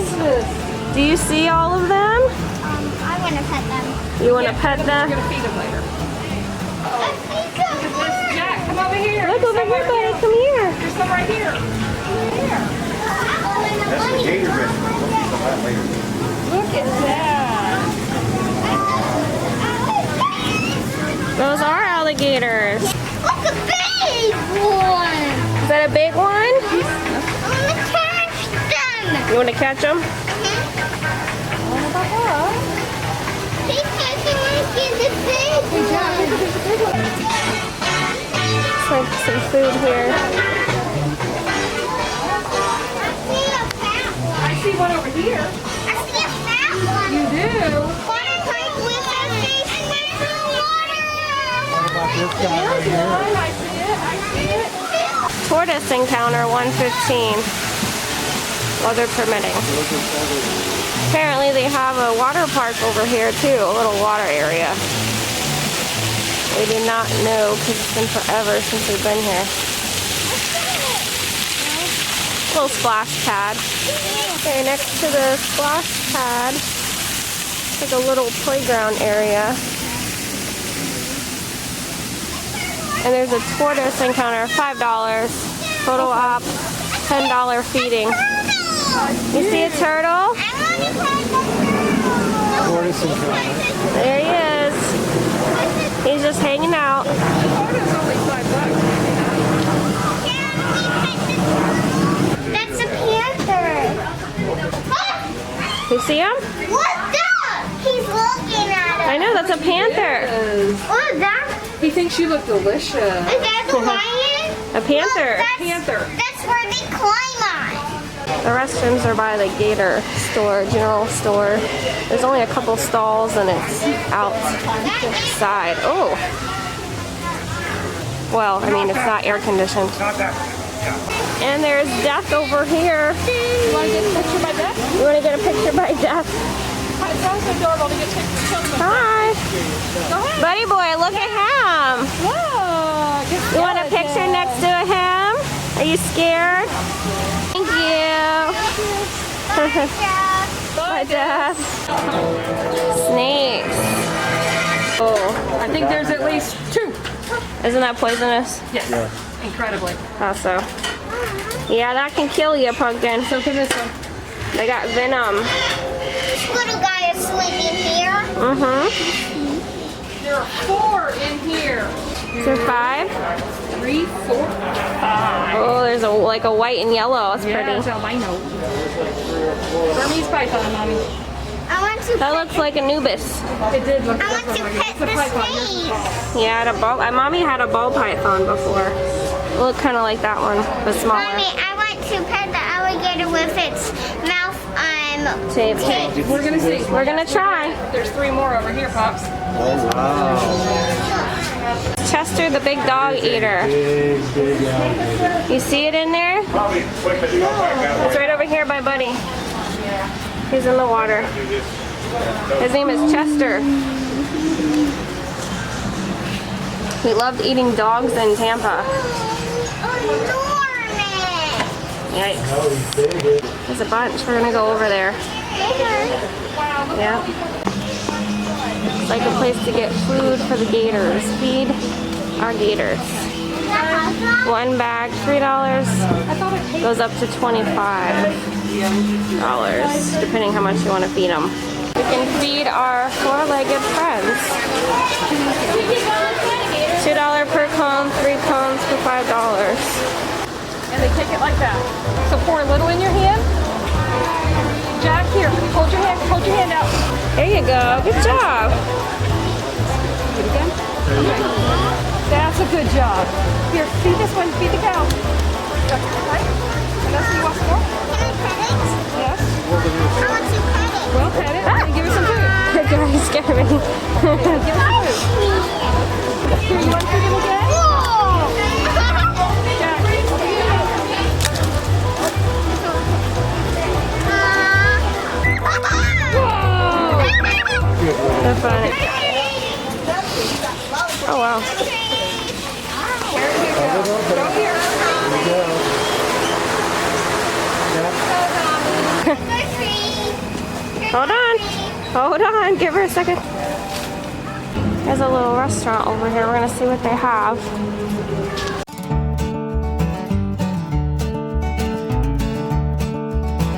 is this? Do you see all of them? I want to pet them. You want to pet them? We're gonna feed them later. Jack, come over here. Look over here, buddy. Come here. There's some right here. That's the gator restaurant. We'll see some of that later. Look at that. Those are alligators. Look, a big one. Is that a big one? I want to catch them. You want to catch them? He's catching like in the big one. Let's like some food here. I see a fat one. I see one over here. I see a fat one. You do? Water pipe with a fish in the water. This guy right here. I see it. I see it. Tortoise encounter 115. Weather permitting. Apparently they have a water park over here too, a little water area. We did not know because it's been forever since we've been here. Little splash pad. Okay, next to the splash pad, it's like a little playground area. And there's a tortoise encounter, $5. Photo op, $10 feeding. You see a turtle? Tortoise encounter. There he is. He's just hanging out. Florida's only $5. That's a panther. You see him? What's that? He's looking at us. I know, that's a panther. What is that? He thinks you look delicious. Is that the lion? A panther. Panther. That's where they climb on. The restrooms are by the Gator store, general store. There's only a couple stalls and it's outside. Oh. Well, I mean, it's not air conditioned. And there's Death over here. You want to get a picture by Beth? You want to get a picture by Death? It's so adorable to get pictures. Hi. Go ahead. Buddy boy, look at him. Look. You want a picture next to him? Are you scared? Thank you. Bye, Death. Snakes. Oh, I think there's at least 2. isn't that poisonous? Yes. Incredibly. How so? Yeah, that can kill you, pumpkin. So can this one. They got venom. This little guy is sleeping here. There are 4 in here. Is there 5? 3, 4, 5. Oh, there's like a white and yellow. It's Yeah, it's pretty. albino. Burmese python, mommy. I want to That looks like Anubis. It did look. I want to pet the snake. Yeah, mommy had a ball python before. It looked kind of like that one, but smaller. Mommy, I want to pet the alligator with its mouth Taped. taped. We're gonna see. We're gonna try. There's 3 more over here, Pops. Oh, wow. Chester, the big dog eater. Big alligator. You see it in there? It's right over here by Buddy. He's in the water. His name is Chester. We loved eating dogs in Tampa. Yikes. There's a bunch. We're gonna go over there. Yeah. It's like a place to get food for the gators. Feed our gators. One bag, $3. Goes up to $25, depending how much you want to feed them. We can feed our 4-legged friends. $2 per cone, 3 cones for $5. And they take it like that. So pour a little in your hand. Jack, here, hold your hand out. There you go. Good job. Do it again. That's a good job. Here, feed this one, feed the cow. Right? And that's what you want some more? Can I pet it? Yes. I want to pet it. Well, pet it and give it some food. Good guy, you scared me. Give it some food. Here, you want to feed him again? Jack. That's funny. Oh wow. Go here. There you go. Trick or treat. Hold on. Hold on. Give her a second. There's a little restaurant over here. We're gonna see what they have.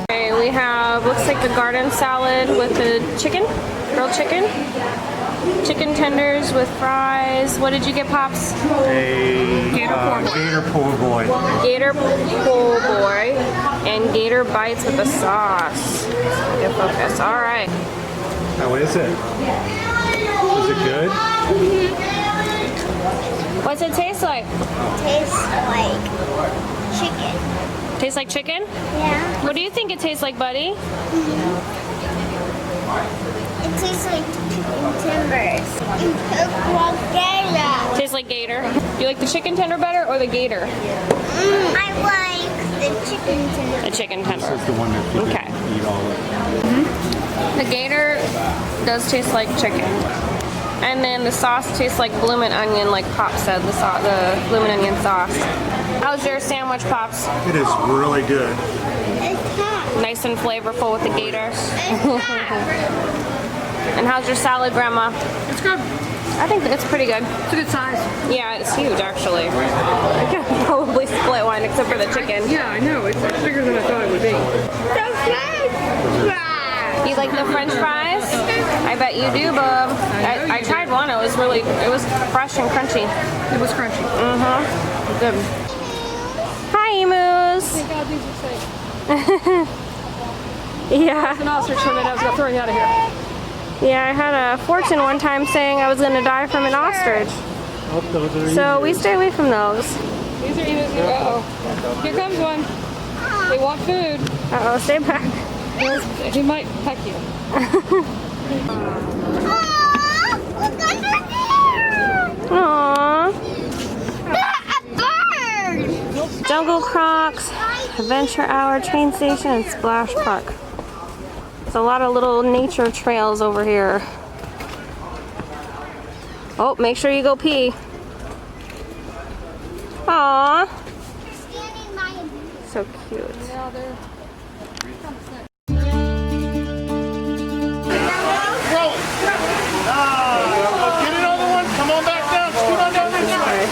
Okay, we have, looks like the garden salad with the chicken, grilled chicken. Chicken tenders with fries. What did you get, Pops? Gator poor boy. Gator pull boy and gator bites with the sauce. Get focus. All right. How is it? Is it good? What's it taste like? Tastes like chicken. Tastes like chicken? Yeah. What do you think it tastes like, buddy? It tastes like chicken tenders. It tastes like gator. Tastes like gator. You like the chicken tender better or the gator? I like the chicken tender. The chicken tender. This is the one that you Okay. can eat all of. The gator does taste like chicken. And then the sauce tastes like bloomin' onion, like Pop said, the bloomin' onion sauce. How's your sandwich, Pops? It is really good. It's hot. Nice and flavorful with the gator. It's hot. And how's your salad, Grandma? It's good. I think it's pretty good. It's a good size. Yeah, it's huge, actually. I could probably split one, except for the chicken. Yeah, I know. It's bigger than I thought it would be. You like the French fries? I bet you do, Bub. I tried one. It was fresh and crunchy. It was crunchy. Good. Hi, emus. Thank God these are safe. Yeah. An ostrich from it. I was going to throw you out of here. Yeah, I had a fortune one time saying I was going to die from an ostrich. Oh, those are So we stay away from those. These are emus. Uh-oh. Here comes one. They want food. Uh-oh, stay back. He might peck you. Aww. A bird. Jungle Crocs, Adventure Hour, Train Station, and Splash Park. There's a lot of little nature trails over here. Oh, make sure you go pee. Aww. So cute. Get another one. Come on back down. Scoot on down this way.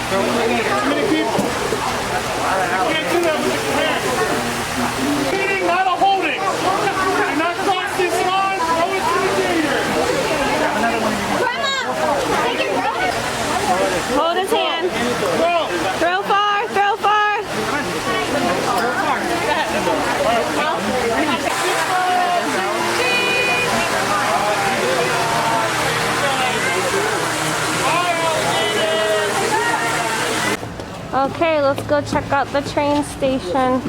Too many people. You can't do that with your hands. Feeding, not a holding. Do not cross this line. Throw it to the gator. Hold his hand. Throw. Throw far, throw far. Okay, let's go check out the train station.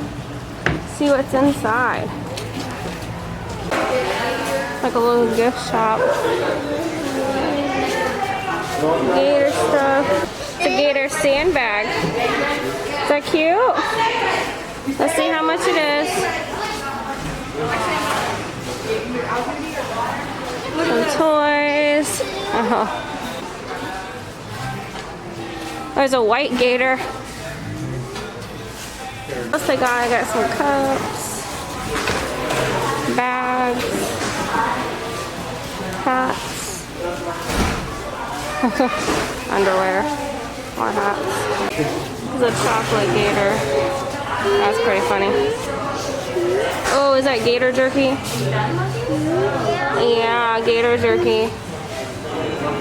See what's inside. Like a little gift shop. Gator stuff. It's a gator sandbag. Is that cute? Let's see how much it is. Some toys. Oh. There's a white gator. What's they got? I got some cups, bags, hats, underwear, more hats. This is a chocolate gator. That's pretty funny. Oh, is that gator jerky? Yeah, gator jerky.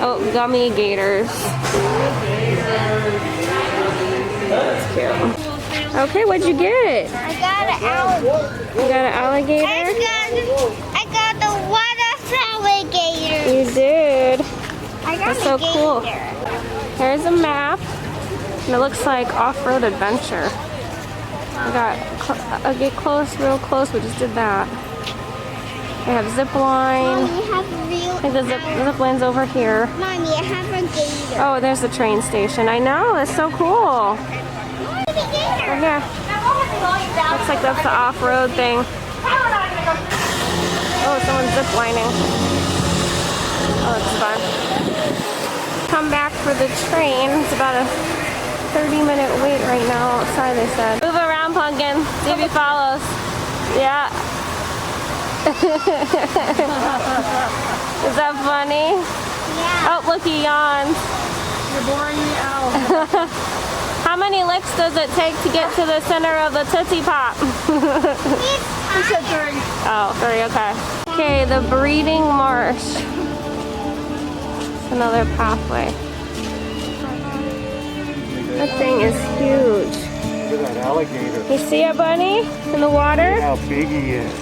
Oh, gummy gators. That's cute. Okay, what'd you get? I got an alligator. You got an alligator? I got the water alligator. You did. I got That's so a gator. cool. Here's a map. And it looks like off-road adventure. I'll get close, real close. We just did that. We have zip line. Mommy, I have a real. I think the zip line's over here. Mommy, I have a gator. Oh, there's the train station. I know, it's so cool. Mommy, the gator. Oh, yeah. Looks like that's the off-road thing. Oh, someone's zip lining. Oh, it's fun. Come back for the train. It's about a 30-minute wait right now outside, they said. Move around, Pumpkin. See if he follows. Yeah. Is that funny? Yeah. Oh, look, he yawns. You're boring me out. How many licks does it take to get to the center of the Tootsie Pop? He said 3. Oh, 3, okay. Okay, the breeding marsh. Another pathway. That thing is huge. Look at that alligator. You see it, Bunny? In the water? Look how big he is.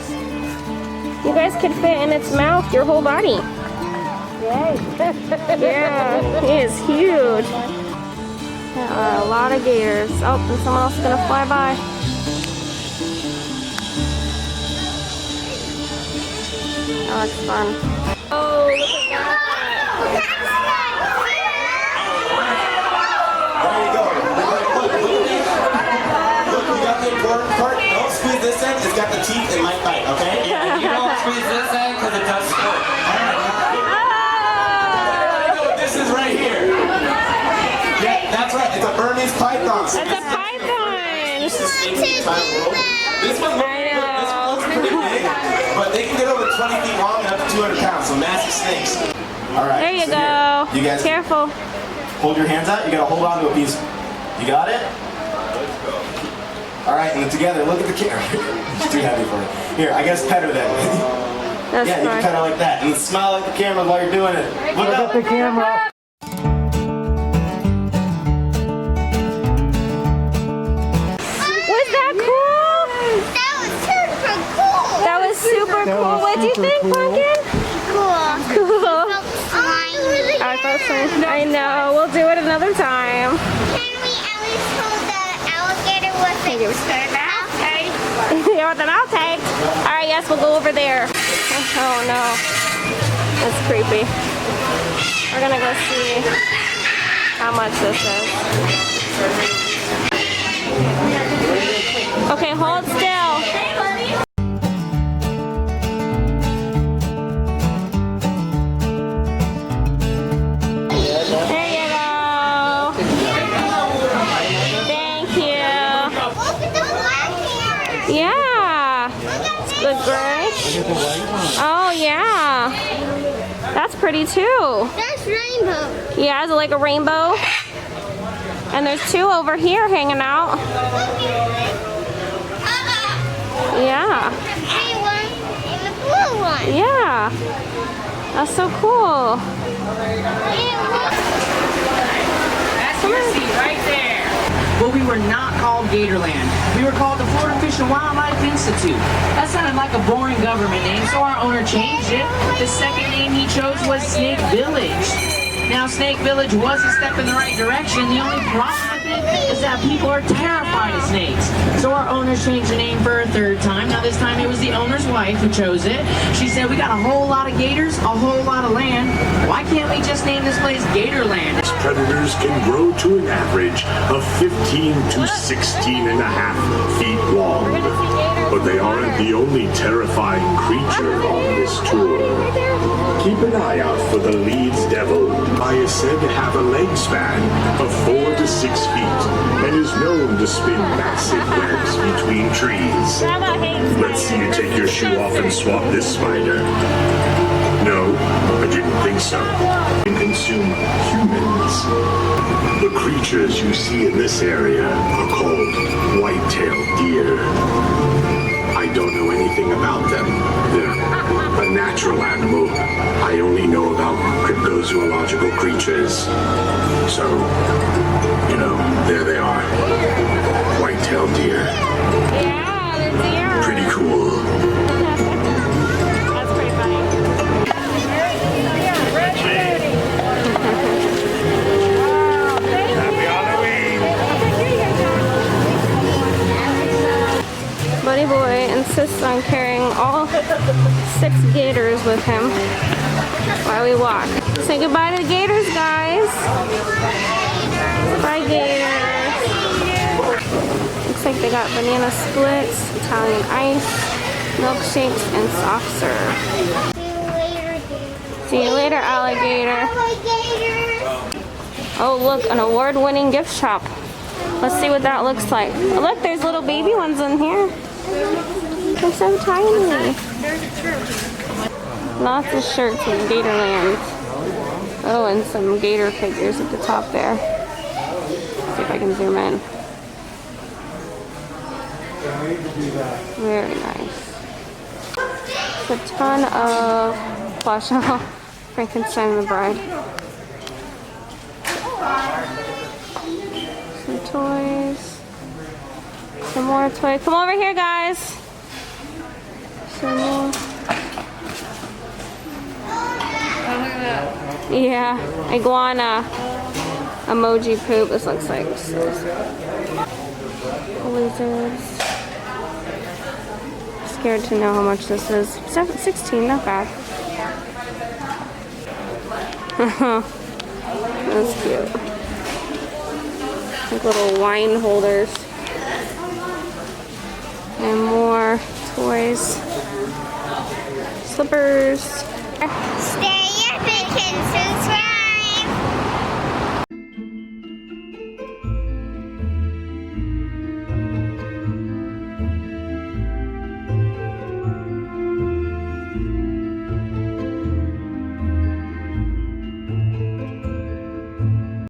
You guys could fit in its mouth your whole body. Yeah, he is huge. There are a lot of gators. Oh, and someone else is gonna fly by. That looks fun. Oh, look at that. There you go. Look, you got the important part. Don't squeeze this end. It's got the teeth. It might bite, okay? Yeah, you don't squeeze this end because it does squirt. This is right here. Yeah, that's right. It's a Burmese python. It's a python. This is snake world. This one looks pretty big, but they can get over 20 feet long and up to 200 pounds, so massive snakes. All right. There you so go. here. You guys Careful. hold your hands out. You gotta hold on to a piece. You got it? All right, and then together, look at the camera. It's too heavy for me. Here, I guess pet her then. That's Yeah, you can fine. pet her like that, and then smile at the camera while you're doing it. Look up. The camera. Was that cool? That was super cool. That was super cool. was What do you super think, cool. Pumpkin? Cool. Cool. Really I thought so. I know. We'll do it another time. Can we at least hold the alligator with its skirt out? You want the mouth tape? All right, yes, we'll go over there. Oh no, that's creepy. We're gonna go see how much this is. Okay, hold still. There you go. Thank you. Look at the black hair. Yeah. The gray? Oh, yeah. That's pretty too. That's rainbow. Yeah, is it like a rainbow? And there's 2 over here hanging out. Yeah. Green one and the blue one. Yeah. That's so cool. That's your seat right there. But we were not called Gatorland. We were called the Florida Fish and Wildlife Institute. That sounded like a boring government name, so our owner changed it. The second name he chose was Snake Village. Now, Snake Village was a step in the right direction. The only problem with it is that people are terrified of snakes. So our owners changed the name for a 3rd time. Now, this time it was the owner's wife who chose it. She said, we got a whole lot of gators, a whole lot of land. Why can't we just name this place Gatorland? Predators can grow to an average of 15 to 16 and a half feet long. But they aren't the only terrifying creature on this tour. Keep an eye out for the Leeds Devil. He is said to have a leg span of 4 to 6 feet and is known to spin massive webs between trees. Let's see you take your shoe off and swap this spider. No, I didn't think so. Can consume humans. The creatures you see in this area are called white-tailed deer. I don't know anything about them. They're a natural animal. I only know about cryptozoological creatures. So, you know, there they are. White-tailed deer. Yeah, the deer. Pretty cool. That's pretty funny. Buddy Boy insists on carrying all 6 gators with him while we walk. Say goodbye to the gators, guys. Bye, gators. Looks like they got banana splits, Italian ice, milkshakes, and soft serve. See you later, alligator. Oh, look, an award-winning gift shop. Let's see what that looks like. Oh, look, there's little baby ones in here. They're so tiny. Lots of shirts in Gatorland. Oh, and some gator figures at the top there. See if I can zoom in. Very nice. A ton of plush. Frankenstein and the Bride. Some toys. Some more toys. Come over here, guys. Some more. Yeah, iguana emoji poop. This looks like lizards. Scared to know how much this is. 16, not bad. That's cute. Like little wine holders. And more toys. Slippers. Stay up and